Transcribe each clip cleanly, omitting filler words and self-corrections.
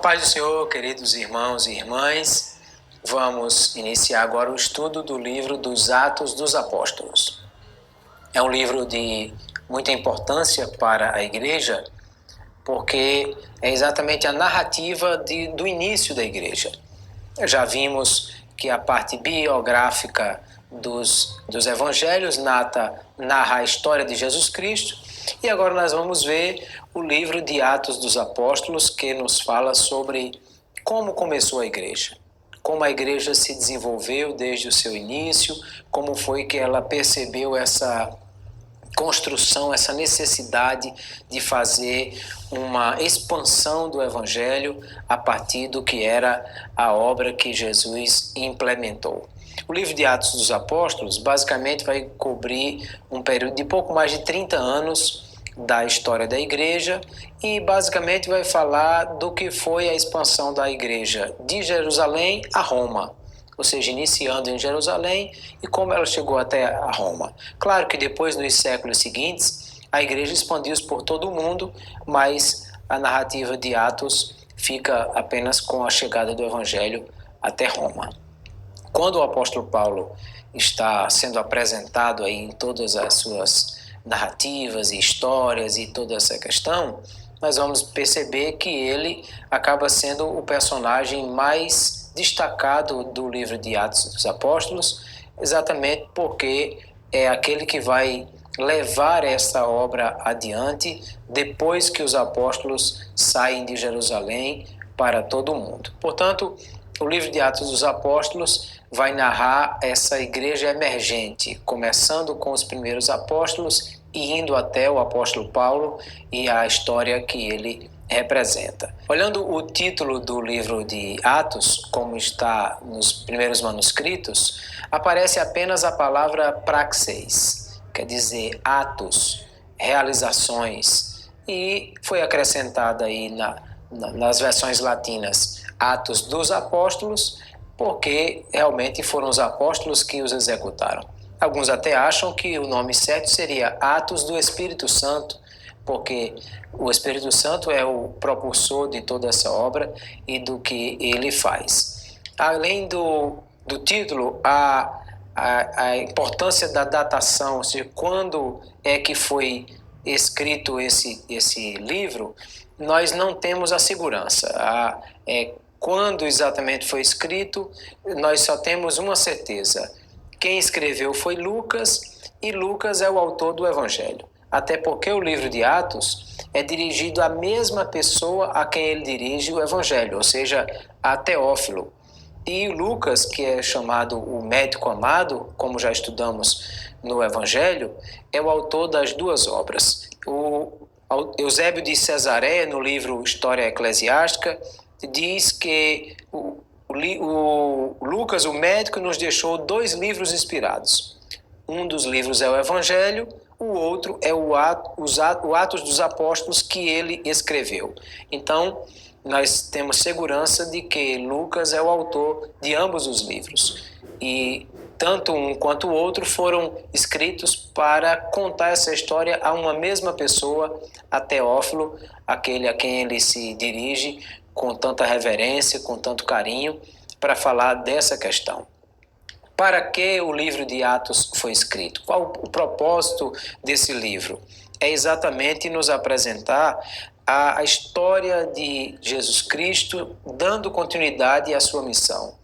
paz do Senhor, queridos irmãos e irmãs, vamos iniciar agora o estudo do livro dos Atos dos Apóstolos. É um livro de muita importância para a igreja, porque é exatamente a narrativa do início da igreja. Já vimos que a parte biográfica dos evangelhos narra a história de Jesus Cristo, e agora nós vamos ver o livro de Atos dos Apóstolos, que nos fala sobre como começou a igreja, como a igreja se desenvolveu desde o seu início, como foi que ela percebeu essa construção, essa necessidade de fazer uma expansão do evangelho a partir do que era a obra que Jesus implementou. O livro de Atos dos Apóstolos basicamente vai cobrir um período de pouco mais de 30 anos da história da igreja e basicamente vai falar do que foi a expansão da igreja de Jerusalém a Roma, ou seja, iniciando em Jerusalém e como ela chegou até a Roma. Claro que depois, nos séculos seguintes, a igreja expandiu-se por todo o mundo, mas a narrativa de Atos fica apenas com a chegada do evangelho até Roma. Quando o apóstolo Paulo está sendo apresentado aí em todas as suas narrativas e histórias e toda essa questão, nós vamos perceber que ele acaba sendo o personagem mais destacado do livro de Atos dos Apóstolos, exatamente porque é aquele que vai levar essa obra adiante depois que os apóstolos saem de Jerusalém para todo o mundo. Portanto, o livro de Atos dos Apóstolos vai narrar essa igreja emergente, começando com os primeiros apóstolos e indo até o apóstolo Paulo e a história que ele representa. Olhando o título do livro de Atos, como está nos primeiros manuscritos, aparece apenas a palavra praxeis, quer dizer atos, realizações, e foi acrescentada aí nas versões latinas Atos dos Apóstolos, porque realmente foram os apóstolos que os executaram. Alguns até acham que o nome certo seria Atos do Espírito Santo, porque o Espírito Santo é o propulsor de toda essa obra e do que ele faz. Além do título, a importância da datação, ou seja, quando é que foi escrito esse livro, nós não temos a segurança. Quando exatamente foi escrito, nós só temos uma certeza. Quem escreveu foi Lucas, e Lucas é o autor do Evangelho. Até porque o livro de Atos é dirigido à mesma pessoa a quem ele dirige o Evangelho, ou seja, a Teófilo. E Lucas, que é chamado o médico amado, como já estudamos no Evangelho, é o autor das duas obras. O Eusébio de Cesareia, no livro História Eclesiástica, diz que o Lucas, o médico, nos deixou 2 livros inspirados. Um dos livros é o Evangelho, o outro é o Atos dos Apóstolos, que ele escreveu. Então, nós temos segurança de que Lucas é o autor de ambos os livros. E tanto um quanto o outro foram escritos para contar essa história a uma mesma pessoa, a Teófilo, aquele a quem ele se dirige com tanta reverência, com tanto carinho, para falar dessa questão. Para que o livro de Atos foi escrito? Qual o propósito desse livro? É exatamente nos apresentar a história de Jesus Cristo, dando continuidade à sua missão.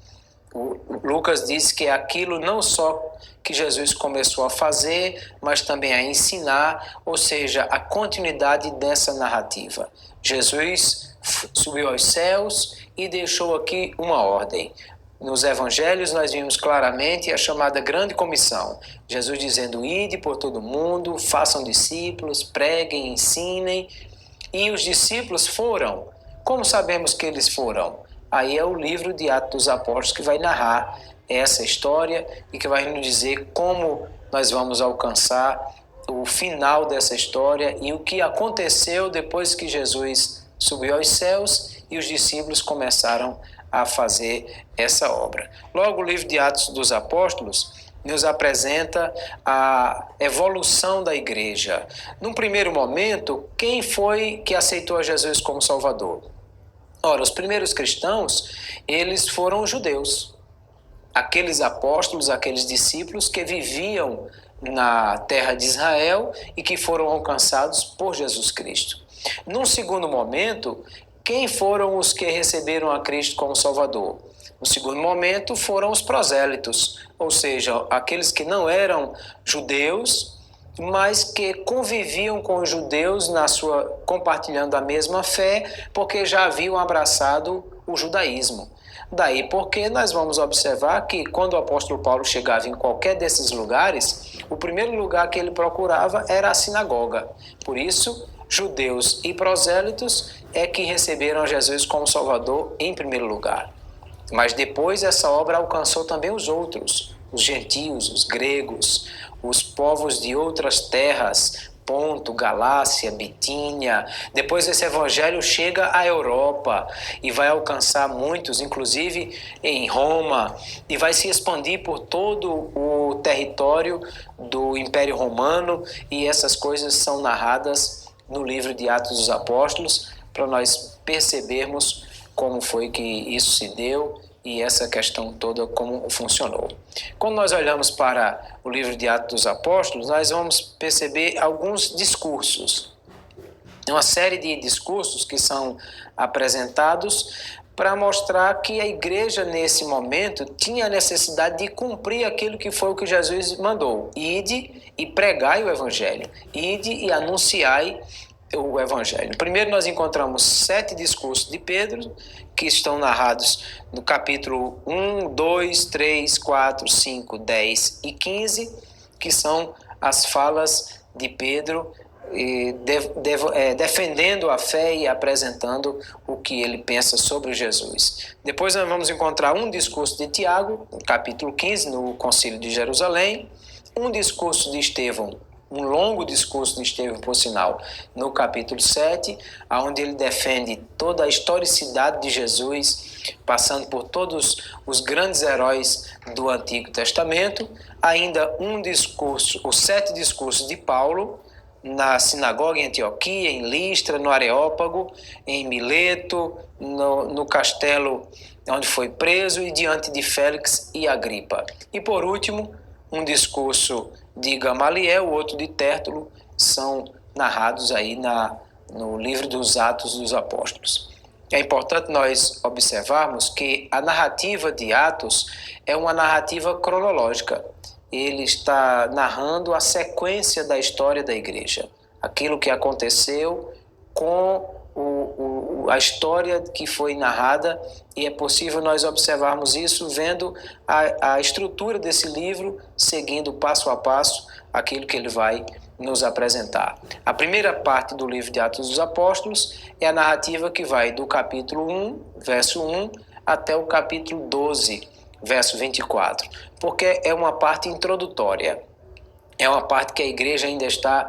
O Lucas diz que é aquilo não só que Jesus começou a fazer, mas também a ensinar, ou seja, a continuidade dessa narrativa. Jesus subiu aos céus e deixou aqui uma ordem. Nos evangelhos nós vimos claramente a chamada grande comissão. Jesus dizendo: ide por todo mundo, façam discípulos, preguem, ensinem. E os discípulos foram. Como sabemos que eles foram? Aí é o livro de Atos dos Apóstolos que vai narrar essa história e que vai nos dizer como nós vamos alcançar o final dessa história e o que aconteceu depois que Jesus subiu aos céus e os discípulos começaram a fazer essa obra. Logo, o livro de Atos dos Apóstolos nos apresenta a evolução da igreja. Num primeiro momento, quem foi que aceitou a Jesus como Salvador? Ora, os primeiros cristãos, eles foram judeus. Aqueles apóstolos, aqueles discípulos que viviam na terra de Israel e que foram alcançados por Jesus Cristo. Num segundo momento, quem foram os que receberam a Cristo como Salvador? No segundo momento foram os prosélitos, ou seja, aqueles que não eram judeus, mas que conviviam com os judeus compartilhando a mesma fé, porque já haviam abraçado o judaísmo. Daí porque nós vamos observar que quando o apóstolo Paulo chegava em qualquer desses lugares, o primeiro lugar que ele procurava era a sinagoga. Por isso, judeus e prosélitos é que receberam Jesus como Salvador em primeiro lugar. Mas depois essa obra alcançou também os outros, os gentios, os gregos, os povos de outras terras, Ponto, Galácia, Bitínia. Depois esse evangelho chega à Europa e vai alcançar muitos, inclusive em Roma, e vai se expandir por todo o território do Império Romano, e essas coisas são narradas no livro de Atos dos Apóstolos, para nós percebermos como foi que isso se deu e essa questão toda como funcionou. Quando nós olhamos para o livro de Atos dos Apóstolos, nós vamos perceber alguns discursos. É uma série de discursos que são apresentados para mostrar que a igreja, nesse momento, tinha a necessidade de cumprir aquilo que foi o que Jesus mandou. Ide e pregai o evangelho. Ide e anunciai o evangelho. Primeiro nós encontramos 7 discursos de Pedro, que estão narrados no capítulo 1, 2, 3, 4, 5, 10 e 15, que são as falas de Pedro defendendo a fé e apresentando o que ele pensa sobre Jesus. Depois nós vamos encontrar um discurso de Tiago, no capítulo 15, no Concílio de Jerusalém, um discurso de Estevão, um longo discurso de Estevão, por sinal, no capítulo 7, onde ele defende toda a historicidade de Jesus, passando por todos os grandes heróis do Antigo Testamento. Ainda um discurso, os 7 discursos de Paulo, na sinagoga em Antioquia, em Listra, no Areópago, em Mileto, no castelo onde foi preso e diante de Félix e Agripa. E por último, um discurso de Gamaliel, o outro de Tértulo, são narrados aí no livro dos Atos dos Apóstolos. É importante nós observarmos que a narrativa de Atos é uma narrativa cronológica. Ele está narrando a sequência da história da igreja, aquilo que aconteceu com a história que foi narrada, e é possível nós observarmos isso vendo a estrutura desse livro, seguindo passo a passo aquilo que ele vai nos apresentar. A primeira parte do livro de Atos dos Apóstolos é a narrativa que vai do capítulo 1, verso 1, até o capítulo 12, verso 24, porque é uma parte introdutória, é uma parte que a igreja ainda está